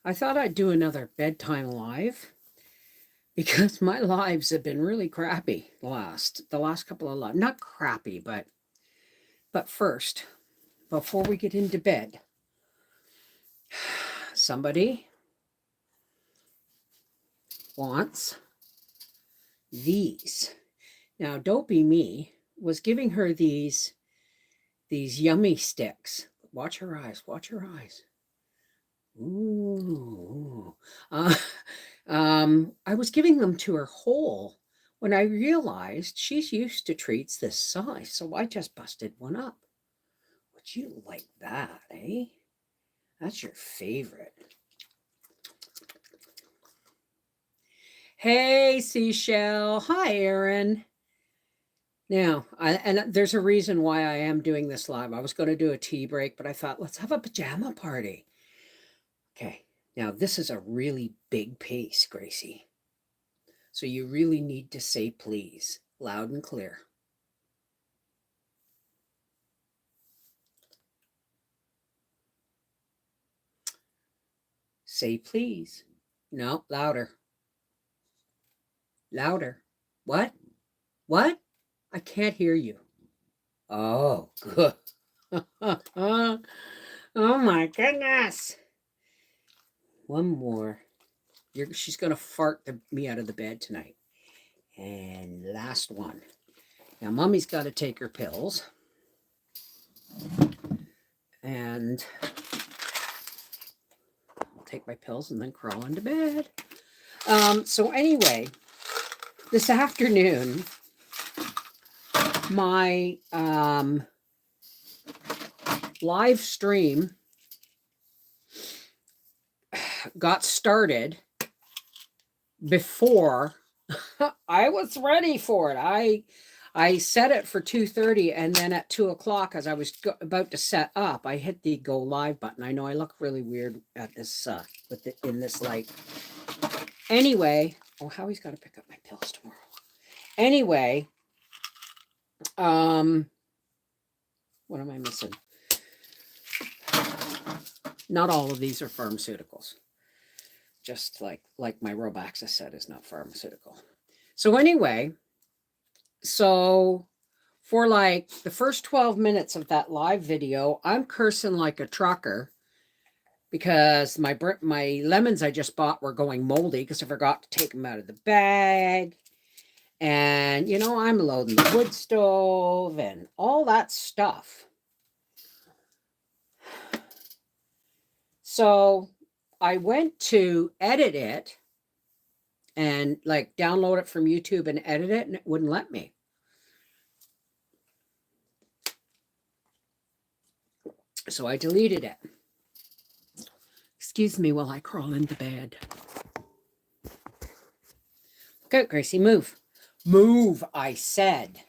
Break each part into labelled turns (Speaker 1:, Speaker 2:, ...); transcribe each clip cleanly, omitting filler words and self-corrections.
Speaker 1: I thought I'd do another bedtime live because my lives have been really crappy the last couple of lives. Not crappy, but first, before we get into bed, somebody wants these. Now, Dopey Me was giving her these yummy sticks. Watch her eyes. Watch her eyes. Ooh. I was giving them to her whole when I realized she's used to treats this size, so I just busted one up. Would you like that, eh? That's your favorite. Hey, Seashell. Hi, Aaron. Now, and there's a reason why I am doing this live. I was going to do a tea break, but I thought, let's have a pajama party. Okay, now this is a really big piece, Gracie. So you really need to say please, loud and clear. Say please. No, louder. Louder. What? What? I can't hear you. Oh, good. Oh my goodness. One more. She's going to fart me out of the bed tonight. And last one. Now, Mommy's got to take her pills. And I'll take my pills and then crawl into bed. So anyway, this afternoon, my live stream got started before I was ready for it. I set it for 2:30, and then at 2:00, as I was about to set up, I hit the go live button. I know I look really weird at this in this light. Anyway, oh, Howie's got to pick up my pills tomorrow. Anyway, what am I missing? Not all of these are pharmaceuticals. Just like my Robaxa set is not pharmaceutical. So anyway, so for like the first 12 minutes of that live video, I'm cursing like a trucker because my lemons I just bought were going moldy because I forgot to take them out of the bag. And, you know, I'm loading the wood stove and all that stuff. So I went to edit it and like download it from YouTube and edit it, and it wouldn't let me. So I deleted it. Excuse me while I crawl into bed. Go, Gracie, move. Move, I said.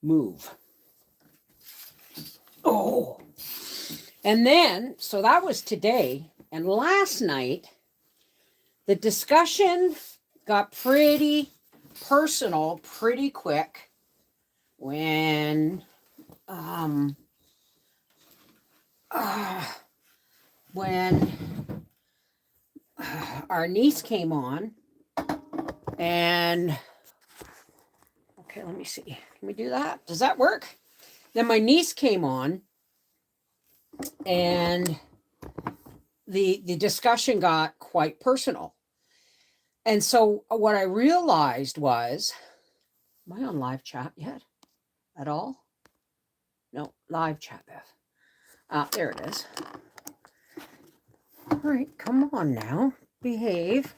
Speaker 1: Move. Oh. And then, so that was today. And last night, the discussion got pretty personal pretty quick when our niece came on. And okay, let me see. Can we do that? Does that work? Then my niece came on, and the discussion got quite personal. And so what I realized was, am I on live chat yet? At all? No, live chat, Beth. There it is. All right, come on now. Behave.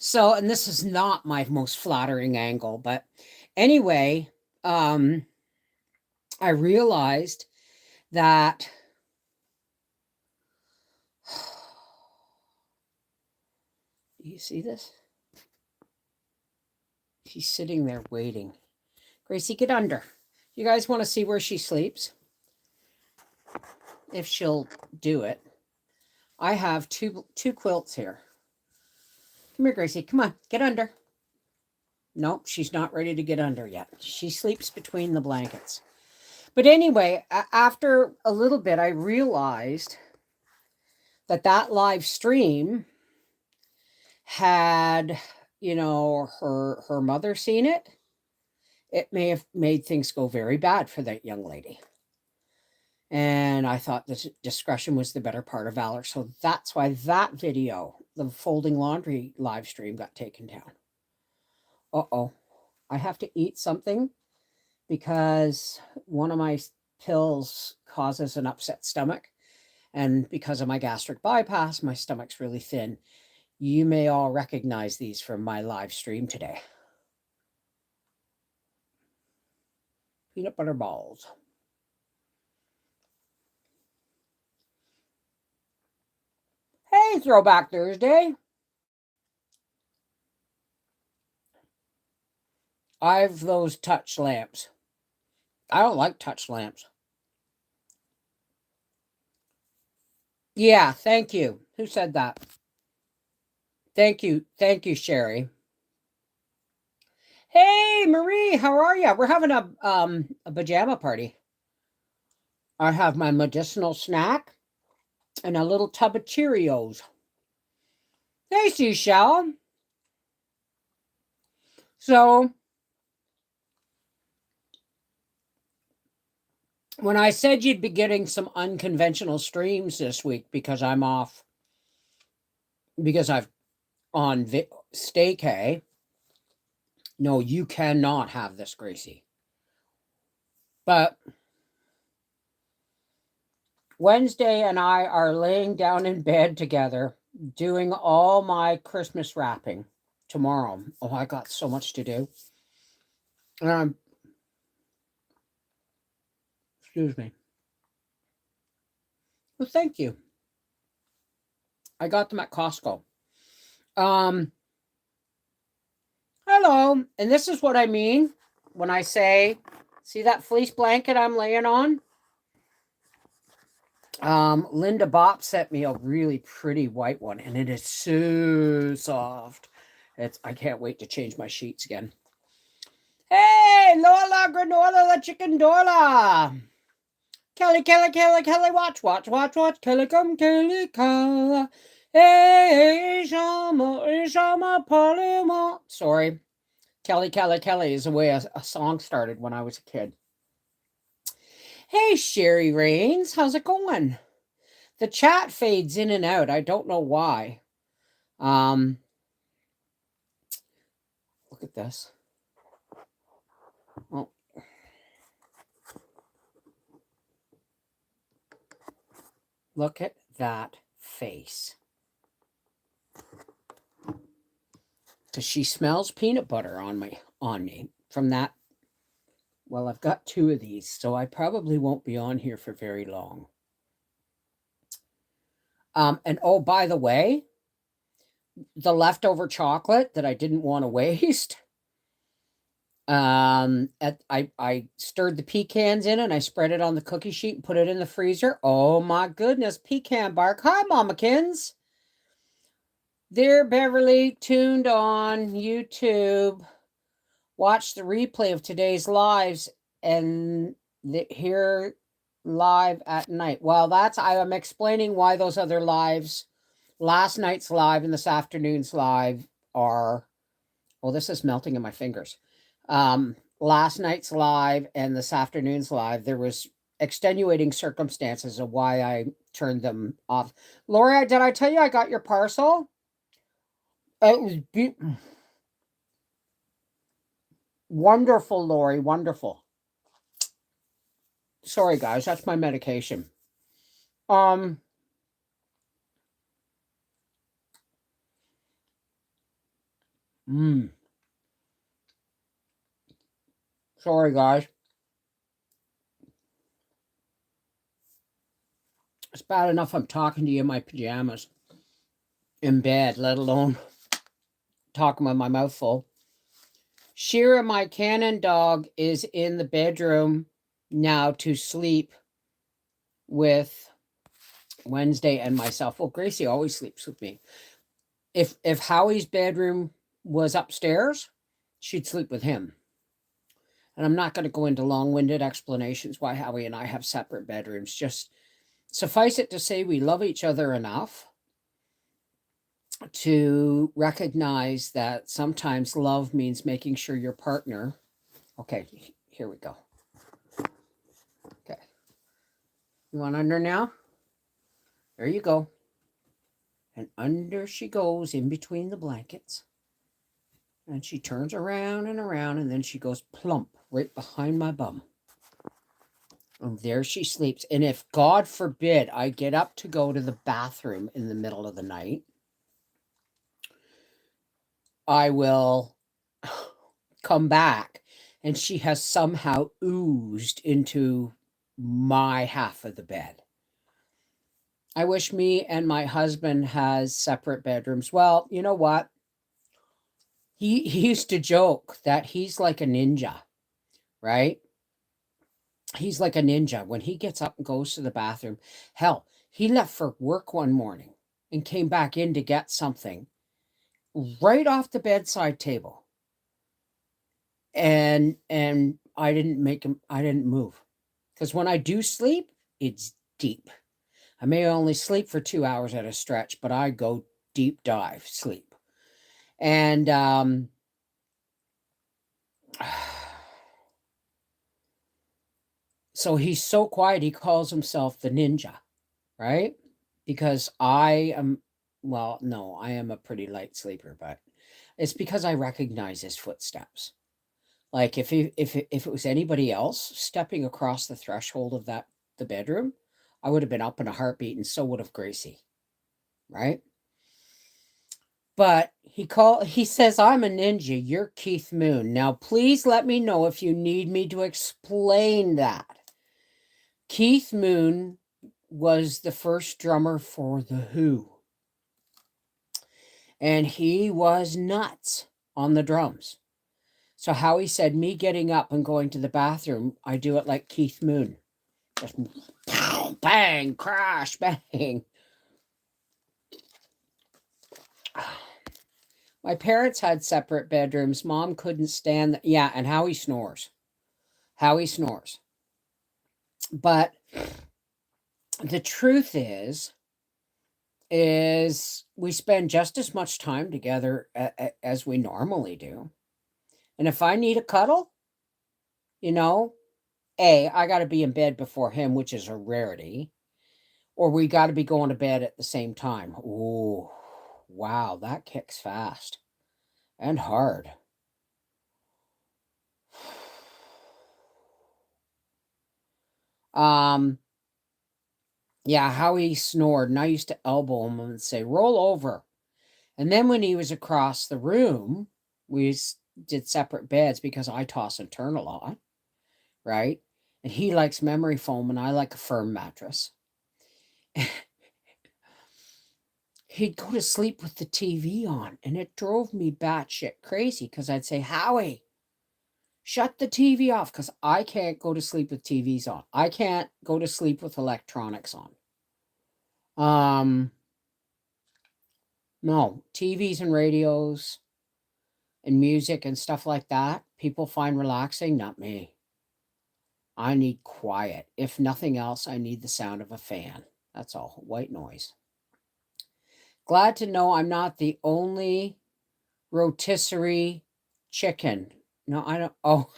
Speaker 1: So, and this is not my most flattering angle, but anyway, I realized that do you see this? She's sitting there waiting. Gracie, get under. You guys want to see where she sleeps? If she'll do it. I have two quilts here. Come here, Gracie. Come on, get under. Nope, she's not ready to get under yet. She sleeps between the blankets. But anyway, after a little bit, I realized that live stream had, her mother seen it, it may have made things go very bad for that young lady. And I thought that discretion was the better part of valor. So that's why that video, the folding laundry live stream, got taken down. Uh-oh. I have to eat something because one of my pills causes an upset stomach. And because of my gastric bypass, my stomach's really thin. You may all recognize these from my live stream today. Peanut butter balls. Hey, Throwback Thursday. I have those touch lamps. I don't like touch lamps. Yeah, thank you. Who said that? Thank you. Thank you, Sherry. Hey, Marie, how are you? We're having a pajama party. I have my medicinal snack and a little tub of Cheerios. Hey, Seashell. So, when I said you'd be getting some unconventional streams this week because I'm off, because I've on staycay, no, you cannot have this, Gracie. But Wednesday and I are laying down in bed together doing all my Christmas wrapping tomorrow. Oh, I got so much to do. Excuse me. Well, thank you. I got them at Costco. Hello. And this is what I mean when I say, see that fleece blanket I'm laying on? Linda Bopp sent me a really pretty white one, and it is so soft. I can't wait to change my sheets again. Hey, Lola Granola, the chicken Dola. Kelly, watch, Kelly come. Hey, Shama, Polly, sorry. Kelly is the way a song started when I was a kid. Hey, Sherry Rains, how's it going? The chat fades in and out. I don't know why. Look at this. Oh. Look at that face. Because she smells peanut butter on me from that. Well, I've got 2 of these, so I probably won't be on here for very long. And oh, by the way, the leftover chocolate that I didn't want to waste, I stirred the pecans in and I spread it on the cookie sheet and put it in the freezer. Oh my goodness, pecan bark. Hi, Mamakins. Dear Beverly, tuned on YouTube. Watch the replay of today's lives and here live at night. Well, I am explaining why those other lives, last night's live and this afternoon's live are, well, this is melting in my fingers. Last night's live and this afternoon's live, there was extenuating circumstances of why I turned them off. Lori, did I tell you I got your parcel? It was wonderful, Lori, wonderful. Sorry, guys, that's my medication. Sorry, guys. It's bad enough I'm talking to you in my pajamas in bed, let alone talking with my mouth full. Shira, my Cannon dog, is in the bedroom now to sleep with Wednesday and myself. Well, Gracie always sleeps with me. If Howie's bedroom was upstairs, she'd sleep with him. And I'm not going to go into long-winded explanations why Howie and I have separate bedrooms. Just Suffice it to say, we love each other enough to recognize that sometimes love means making sure your partner. Okay, here we go. Okay. You want under now? There you go. And under she goes in between the blankets. And she turns around, and then she goes plump right behind my bum. And there she sleeps. And if, God forbid, I get up to go to the bathroom in the middle of the night, I will come back and she has somehow oozed into my half of the bed. I wish me and my husband has separate bedrooms. Well, you know what? He used to joke that he's like a ninja, right? He's like a ninja. When he gets up and goes to the bathroom, hell, he left for work one morning and came back in to get something right off the bedside table. And I didn't move. Because when I do sleep, it's deep. I may only sleep for 2 hours at a stretch, but I go deep dive sleep. And so he's so quiet, he calls himself the ninja, right? Because I am a pretty light sleeper, but it's because I recognize his footsteps. Like if it was anybody else stepping across the threshold of the bedroom, I would have been up in a heartbeat, and so would have Gracie, right? But he says, I'm a ninja, you're Keith Moon. Now, please let me know if you need me to explain that. Keith Moon was the first drummer for The Who. And he was nuts on the drums. So Howie said, me getting up and going to the bathroom, I do it like Keith Moon. Just bang, crash, bang. My parents had separate bedrooms. Mom couldn't stand that. Yeah, and Howie snores. Howie snores. But the truth is we spend just as much time together as we normally do. And if I need a cuddle, I got to be in bed before him, which is a rarity. Or we got to be going to bed at the same time. Ooh, wow, that kicks fast and hard. Yeah, how he snored, and I used to elbow him and say, roll over. And then when he was across the room, we did separate beds because I toss and turn a lot, right? And he likes memory foam and I like a firm mattress. He'd go to sleep with the TV on, and it drove me batshit crazy because I'd say, Howie, shut the TV off, because I can't go to sleep with TVs on. I can't go to sleep with electronics on. No, TVs and radios and music and stuff like that, people find relaxing, not me. I need quiet. If nothing else, I need the sound of a fan. That's all. White noise. Glad to know I'm not the only rotisserie chicken. No, I don't. Oh.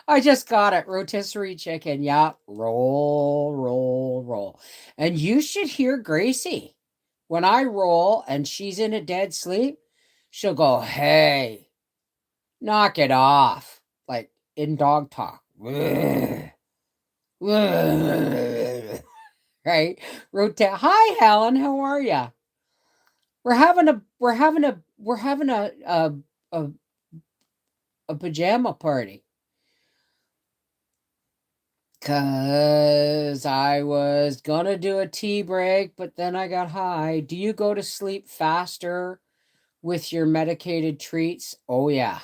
Speaker 1: I just got it. Rotisserie chicken. Yeah. Roll, roll, roll. And you should hear Gracie. When I roll and she's in a dead sleep, she'll go, hey, knock it off. Like in dog talk. Right? Hi, Helen. How are you? We're having a pajama party. Cause I was gonna do a tea break, but then I got high. Do you go to sleep faster with your medicated treats? Oh yeah.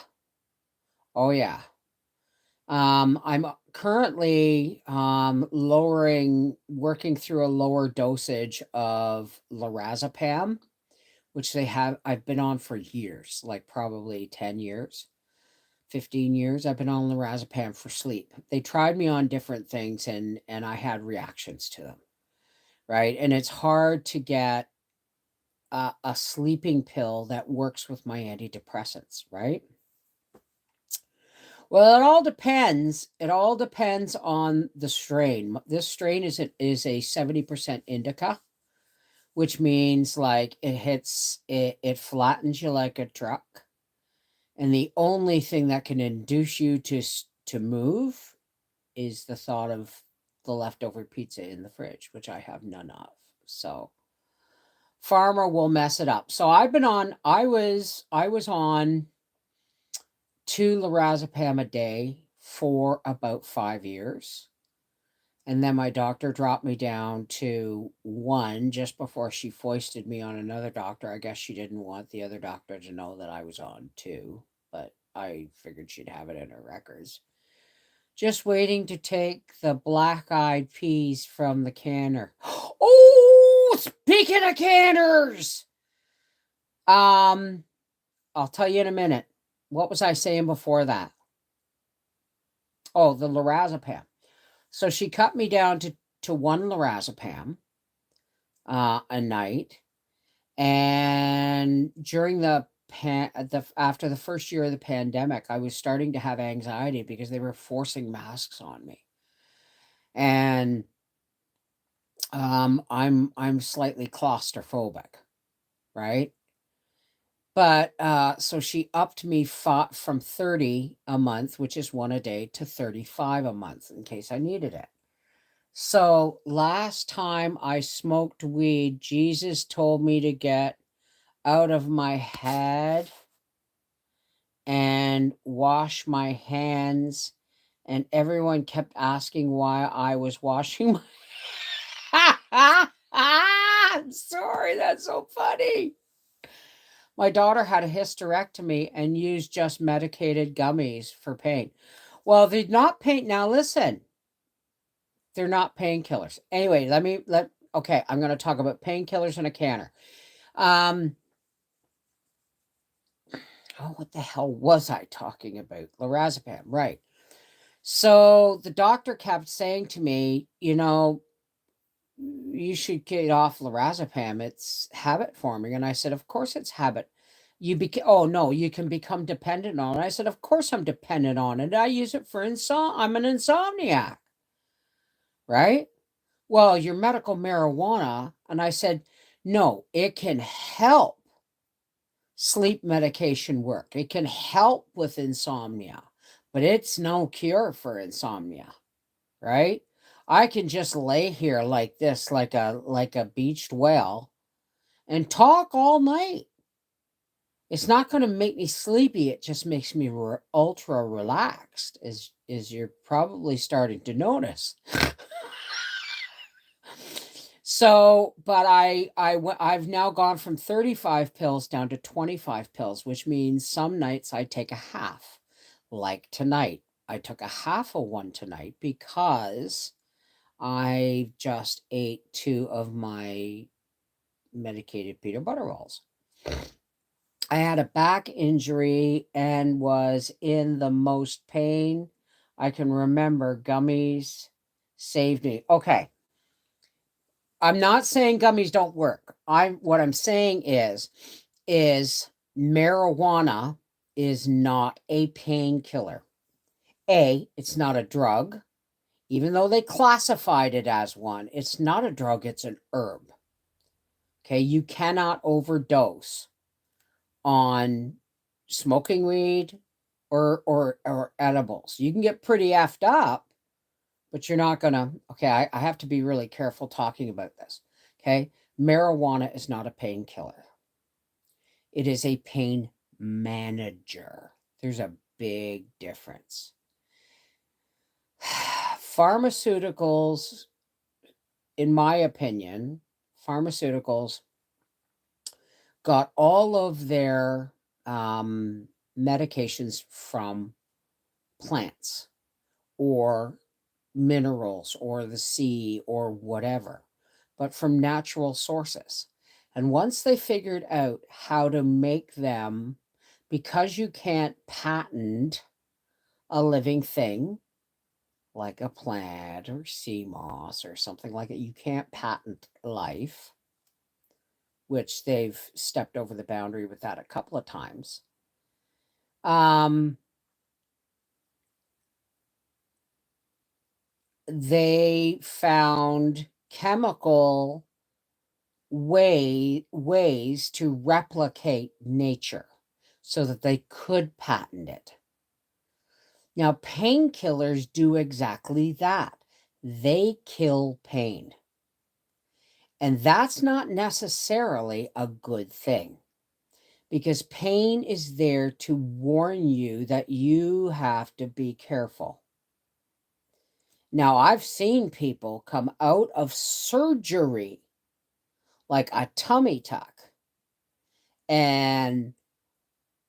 Speaker 1: Oh yeah. I'm currently working through a lower dosage of lorazepam, which I've been on for years, like probably 10 years. 15 years I've been on lorazepam for sleep. They tried me on different things and I had reactions to them, right? And it's hard to get a sleeping pill that works with my antidepressants, right? Well, it all depends. It all depends on the strain. This strain is a 70% indica, which means like it flattens you like a truck. And the only thing that can induce you to move is the thought of the leftover pizza in the fridge, which I have none of. So farmer will mess it up. So I was on 2 lorazepam a day for about 5 years. And then my doctor dropped me down to 1 just before she foisted me on another doctor. I guess she didn't want the other doctor to know that I was on 2, but I figured she'd have it in her records. Just waiting to take the black-eyed peas from the canner. Oh, speaking of canners! I'll tell you in a minute. What was I saying before that? Oh, the lorazepam. So she cut me down to 1 lorazepam a night. And during after the first year of the pandemic, I was starting to have anxiety because they were forcing masks on me. And I'm slightly claustrophobic, right? But so she upped me from 30 a month, which is 1 a day, to 35 a month in case I needed it. So last time I smoked weed, Jesus told me to get out of my head and wash my hands. And everyone kept asking why I was washing my... I'm sorry, that's so funny. My daughter had a hysterectomy and used just medicated gummies for pain. Well, they're not pain. Now listen, they're not painkillers. Anyway, okay, I'm going to talk about painkillers in a canner. Oh, what the hell was I talking about? Lorazepam, right. So the doctor kept saying to me, you should get off lorazepam. It's habit forming. And I said, of course it's habit. Oh no, you can become dependent on it. I said, of course I'm dependent on it. I use it for I'm an insomniac, right? Well, your medical marijuana. And I said, no, it can help sleep medication work. It can help with insomnia, but it's no cure for insomnia, right? I can just lay here like this, like a beached whale, and talk all night. It's not going to make me sleepy. It just makes me ultra relaxed, as you're probably starting to notice. So, but I've now gone from 35 pills down to 25 pills, which means some nights I take a half. Like tonight, I took a half of one tonight because I just ate 2 of my medicated peanut butter rolls. I had a back injury and was in the most pain I can remember. Gummies saved me. Okay. I'm not saying gummies don't work. What I'm saying is marijuana is not a painkiller. It's not a drug. Even though they classified it as one, it's not a drug, it's an herb. Okay, you cannot overdose on smoking weed or edibles. You can get pretty effed up, but you're not gonna, okay, I have to be really careful talking about this. Okay, marijuana is not a painkiller. It is a pain manager. There's a big difference. Pharmaceuticals, in my opinion, pharmaceuticals got all of their medications from plants or minerals or the sea or whatever, but from natural sources. And once they figured out how to make them, because you can't patent a living thing, like a plant or sea moss or something like it. You can't patent life, which they've stepped over the boundary with that a couple of times. They found chemical ways to replicate nature so that they could patent it. Now, painkillers do exactly that. They kill pain. And that's not necessarily a good thing, because pain is there to warn you that you have to be careful. Now, I've seen people come out of surgery, like a tummy tuck, and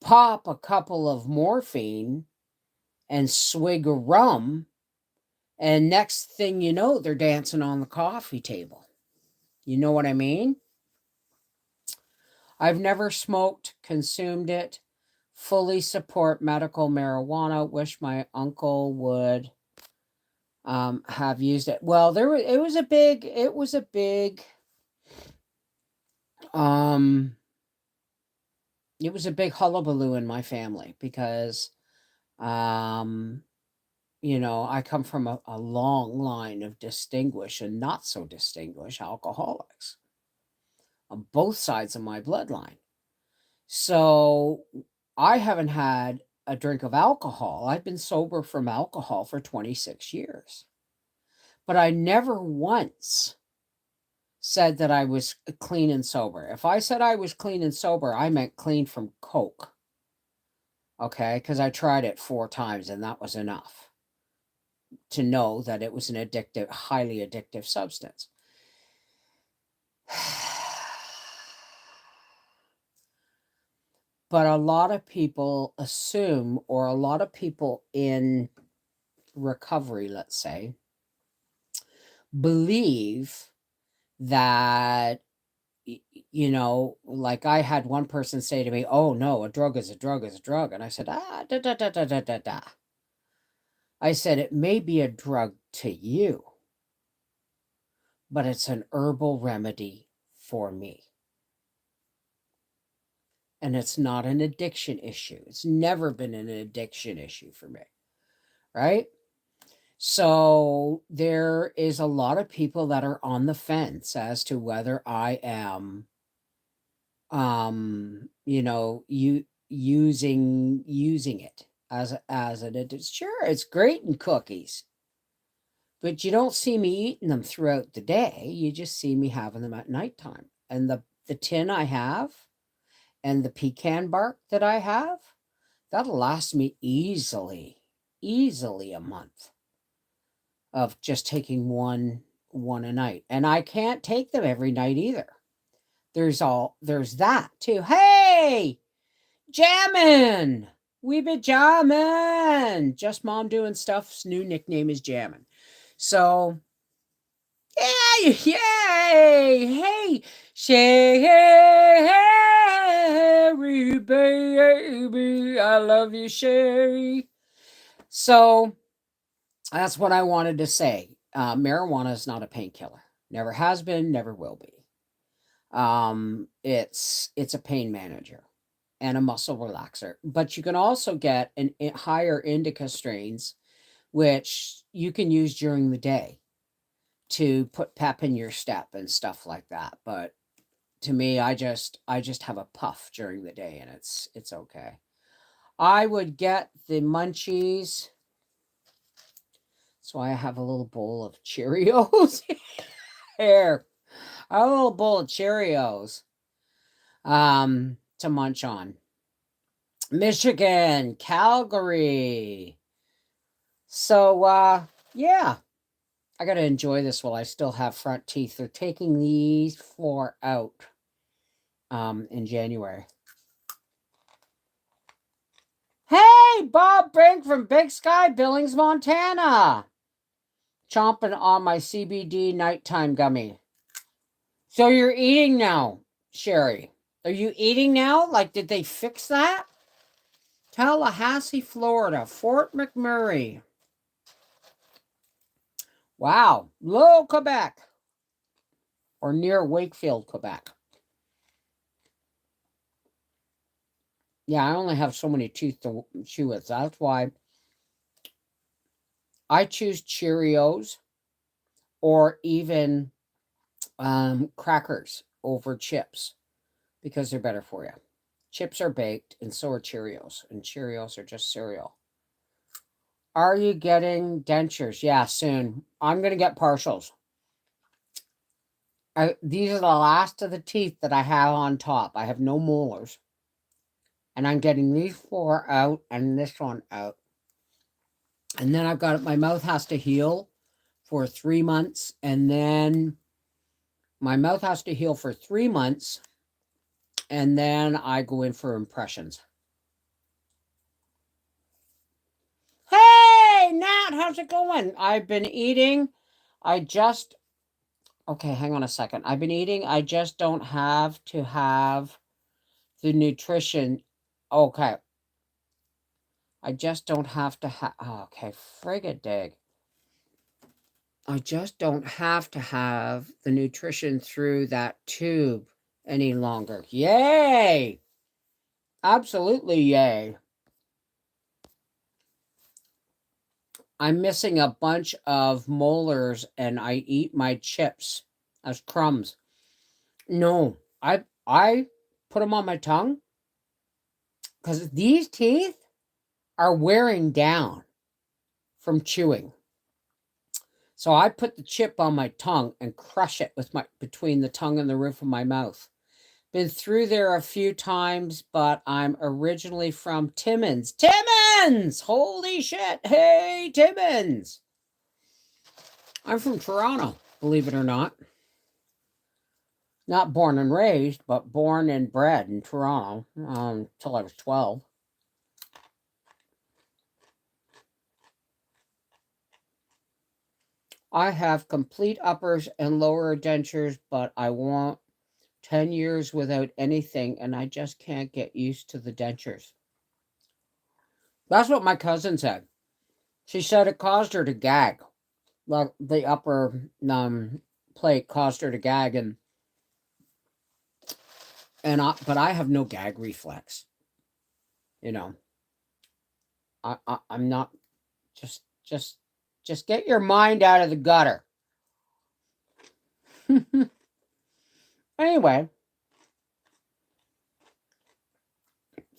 Speaker 1: pop a couple of morphine and swig a rum, and next thing you know, they're dancing on the coffee table. You know what I mean? I've never smoked, consumed it, fully support medical marijuana, wish my uncle would have used it. Well, it was a big hullabaloo in my family, because I come from a long line of distinguished and not so distinguished alcoholics on both sides of my bloodline. So I haven't had a drink of alcohol. I've been sober from alcohol for 26 years. But I never once said that I was clean and sober. If I said I was clean and sober, I meant clean from Coke. Okay? Because I tried it 4 times and that was enough to know that it was an addictive, highly addictive substance. But a lot of people assume, or a lot of people in recovery, let's say, believe that, like I had one person say to me, "Oh no, a drug is a drug is a drug." And I said, da, da, da, da, da, da, da. I said, it may be a drug to you, but it's an herbal remedy for me. And it's not an addiction issue. It's never been an addiction issue for me, right? So there is a lot of people that are on the fence as to whether I am, using it as an addiction. Sure, it's great in cookies, but you don't see me eating them throughout the day. You just see me having them at nighttime. And the tin I have, and the pecan bark that I have, that'll last me easily a month of just taking one a night. And I can't take them every night either. There's that too. Hey, Jammin'! We be jammin'! Just Mom Doing Stuff's new nickname is Jammin'. So, yay! Hey, Sherry, baby, I love you, Sherry. So, that's what I wanted to say. Marijuana is not a painkiller. Never has been, never will be. It's a pain manager and a muscle relaxer. But you can also get higher indica strains, which you can use during the day to put pep in your step and stuff like that. But to me, I just have a puff during the day, and it's okay. I would get the munchies. So I have a little bowl of Cheerios here. A little bowl of Cheerios to munch on. Michigan, Calgary. So yeah, I got to enjoy this while I still have front teeth. They're taking these 4 out in January. Hey, Bob Brink from Big Sky, Billings, Montana. Chomping on my CBD nighttime gummy. So you're eating now, Sherry. Are you eating now? Like, did they fix that? Tallahassee, Florida. Fort McMurray. Wow. Low Quebec. Or near Wakefield, Quebec. Yeah, I only have so many teeth to chew with. That's why I choose Cheerios or even crackers over chips because they're better for you. Chips are baked and so are Cheerios. And Cheerios are just cereal. Are you getting dentures? Yeah, soon. I'm going to get partials. These are the last of the teeth that I have on top. I have no molars. And I'm getting these 4 out and this one out. And then I've got, my mouth has to heal for 3 months. And then my mouth has to heal for 3 months. And then I go in for impressions. Hey, Nat, how's it going? I've been eating. Okay, hang on a second. I've been eating. I just don't have to have the nutrition. Okay. I just don't have to have. Okay, frigadig. I just don't have to have the nutrition through that tube any longer. Yay! Absolutely yay. I'm missing a bunch of molars and I eat my chips as crumbs. No, I put them on my tongue because these teeth are wearing down from chewing. So I put the chip on my tongue and crush it with between the tongue and the roof of my mouth. Been through there a few times, but I'm originally from Timmins. Timmins! Holy shit! Hey, Timmins! I'm from Toronto, believe it or not. Not born and raised, but born and bred in Toronto until I was 12. I have complete uppers and lower dentures, but I want 10 years without anything, and I just can't get used to the dentures. That's what my cousin said. She said it caused her to gag. Well, the upper plate caused her to gag, but I have no gag reflex. You know, I'm not. Just get your mind out of the gutter. Anyway,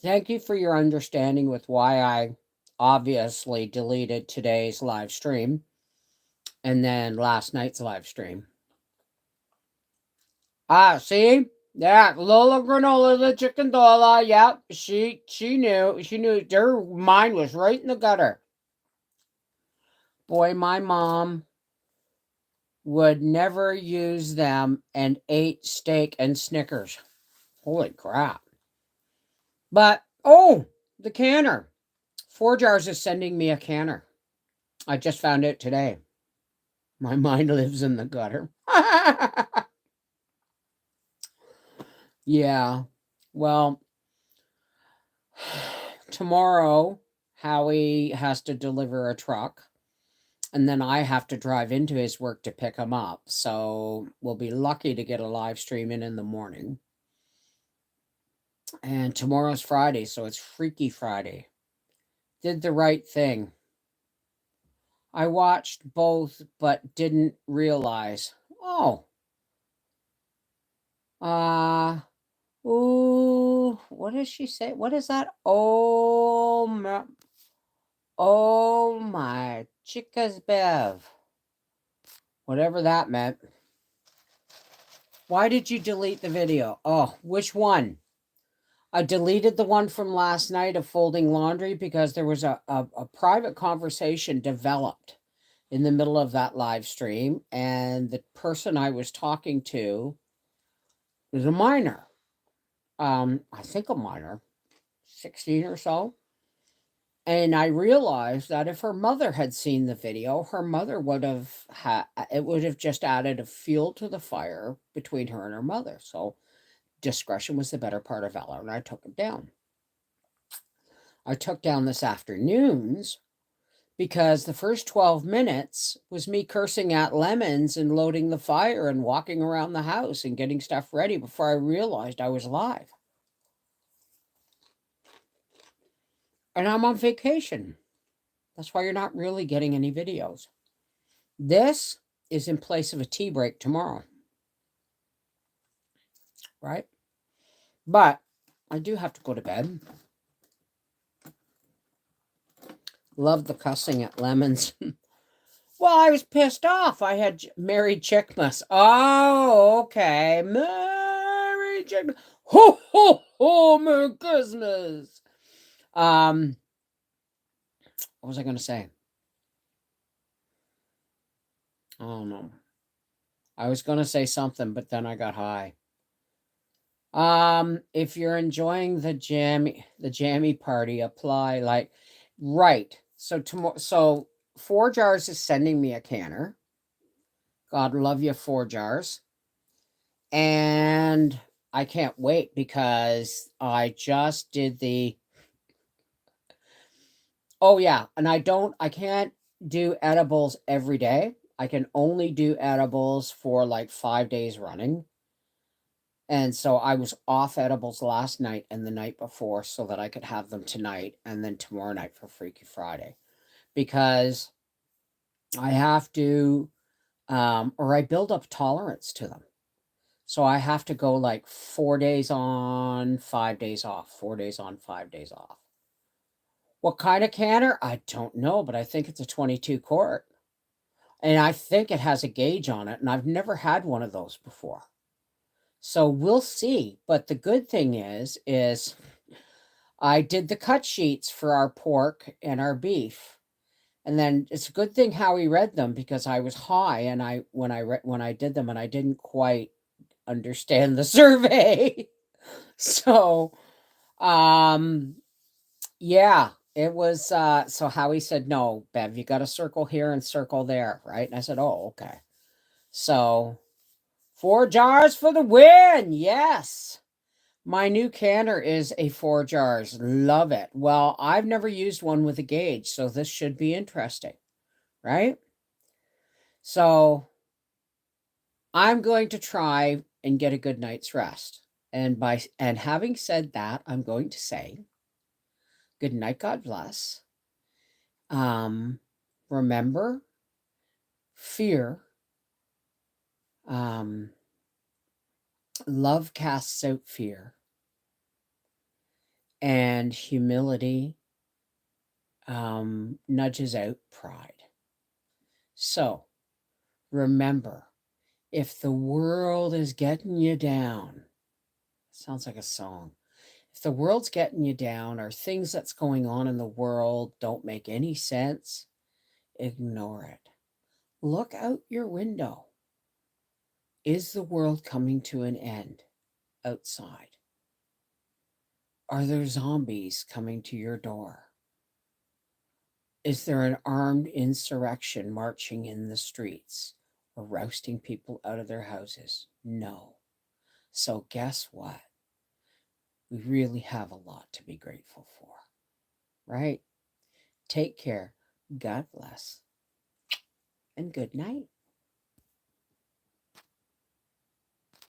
Speaker 1: thank you for your understanding with why I obviously deleted today's live stream and then last night's live stream. See? Yeah, Lola Granola, the chicken dolla. Yep, she knew. She knew her mind was right in the gutter. Boy, my mom would never use them and ate steak and Snickers. Holy crap. But, the canner. 4 Jars is sending me a canner. I just found it today. My mind lives in the gutter. Yeah. Well, tomorrow, Howie has to deliver a truck. And then I have to drive into his work to pick him up. So we'll be lucky to get a live stream in the morning. And tomorrow's Friday, so it's Freaky Friday. Did the right thing. I watched both, but didn't realize. What does she say? What is that? Oh my chicka's bev. Whatever that meant. Why did you delete the video? Oh, which one? I deleted the one from last night of folding laundry because there was a private conversation developed in the middle of that live stream. And the person I was talking to was a minor. I think a minor, 16 or so. And I realized that if her mother had seen the video, her mother would have it would have just added a fuel to the fire between her and her mother. So discretion was the better part of valor, and I took it down. I took down this afternoon's because the first 12 minutes was me cursing at lemons and loading the fire and walking around the house and getting stuff ready before I realized I was live. And I'm on vacation. That's why you're not really getting any videos. This is in place of a tea break tomorrow. Right? But I do have to go to bed. Love the cussing at lemons. Well, I was pissed off. I had married Chickmas. Oh, okay. Married Chickmas. Ho, ho, ho, Merry Christmas. What was I going to say? Oh, no. I was going to say something, but then I got high. If you're enjoying the jammy party, apply like, right. So tomorrow, so 4 Jars is sending me a canner. God love you, 4 Jars. And I can't wait because I just did the, oh yeah, and I can't do edibles every day. I can only do edibles for like 5 days running. And so I was off edibles last night and the night before so that I could have them tonight and then tomorrow night for Freaky Friday. Because I have to, or I build up tolerance to them. So I have to go like 4 days on, 5 days off, 4 days on, 5 days off. What kind of canner? I don't know, but I think it's a 22 quart. And I think it has a gauge on it, and I've never had one of those before. So we'll see. But the good thing is I did the cut sheets for our pork and our beef. And then it's a good thing Howie read them because I was high and when I did them and I didn't quite understand the survey. So yeah, it was so Howie said, no, Bev, you got to circle here and circle there, right? And I said, oh, okay. So 4 jars for the win. Yes. My new canner is a 4 jars. Love it. Well, I've never used one with a gauge, so this should be interesting, right? So I'm going to try and get a good night's rest. And having said that, I'm going to say good night, God bless. Remember, fear, love casts out fear, and humility nudges out pride. So remember, if the world is getting you down, sounds like a song. If the world's getting you down or things that's going on in the world don't make any sense, ignore it. Look out your window. Is the world coming to an end outside? Are there zombies coming to your door? Is there an armed insurrection marching in the streets or rousting people out of their houses? No. So guess what? We really have a lot to be grateful for, right? Take care. God bless. And good night.